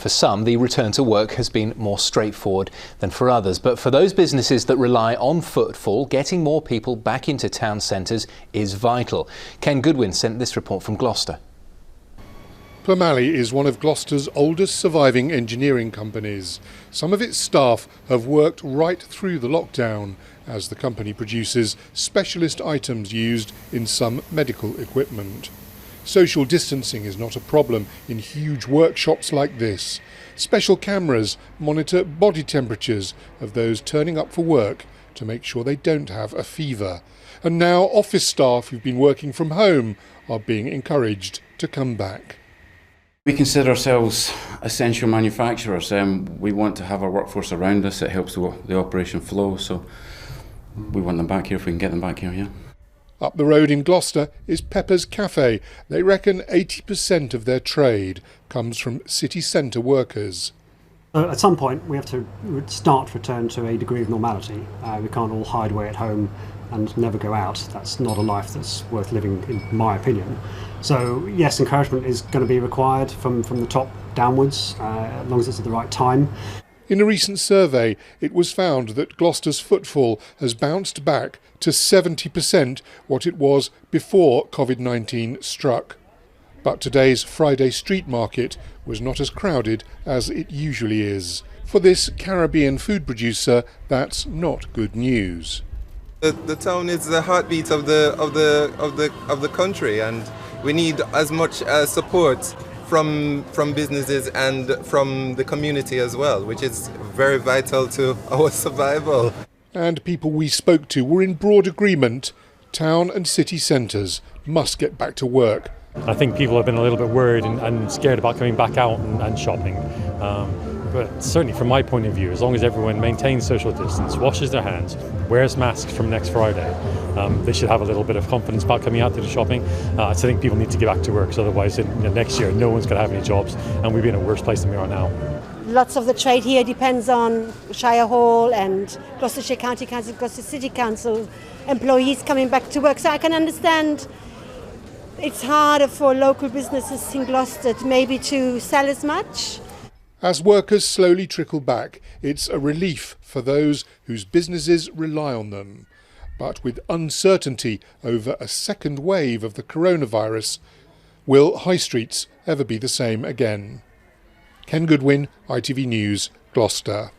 For some, the return to work has been more straightforward than for others. But for those businesses that rely on footfall, getting more people back into town centres is vital. Ken Goodwin sent this report from Gloucester. Purmally is one of Gloucester's oldest surviving engineering companies. Some of its staff have worked right through the lockdown as the company produces specialist items used in some medical equipment. Social distancing is not a problem in huge workshops like this. Special cameras monitor body temperatures of those turning up for work to make sure they don't have a fever. And now office staff who've been working from home are being encouraged to come back. We consider ourselves essential manufacturers. We want to have our workforce around us. It helps the operation flow, so we want them back here if we can get them back here, yeah. Up the road in Gloucester is Pepper's Cafe. They reckon 80% of their trade comes from city centre workers. At some point we have to return to a degree of normality. We can't all hide away at home and never go out. That's not a life that's worth living, in my opinion. So yes, encouragement is going to be required from the top downwards, as long as it's at the right time. In a recent survey, it was found that Gloucester's footfall has bounced back to 70% what it was before COVID-19 struck. But today's Friday street market was not as crowded as it usually is. For this Caribbean food producer, that's not good news. The town is the heartbeat of the country, and we need as much support from businesses and from the community as well, which is very vital to our survival. And people we spoke to were in broad agreement. Town and city centres must get back to work. I think people have been a little bit worried and scared about coming back out and shopping. But certainly from my point of view, as long as everyone maintains social distance, washes their hands, wears masks from next Friday, they should have a little bit of confidence about coming out to the shopping. I think people need to get back to work, because otherwise next year no one's going to have any jobs and we'll be in a worse place than we are now. Lots of the trade here depends on Shire Hall and Gloucestershire County Council, Gloucester City Council employees coming back to work. So I can understand it's harder for local businesses in Gloucester maybe to sell as much. As workers slowly trickle back, it's a relief for those whose businesses rely on them. But with uncertainty over a second wave of the coronavirus, will high streets ever be the same again? Ken Goodwin, ITV News, Gloucester.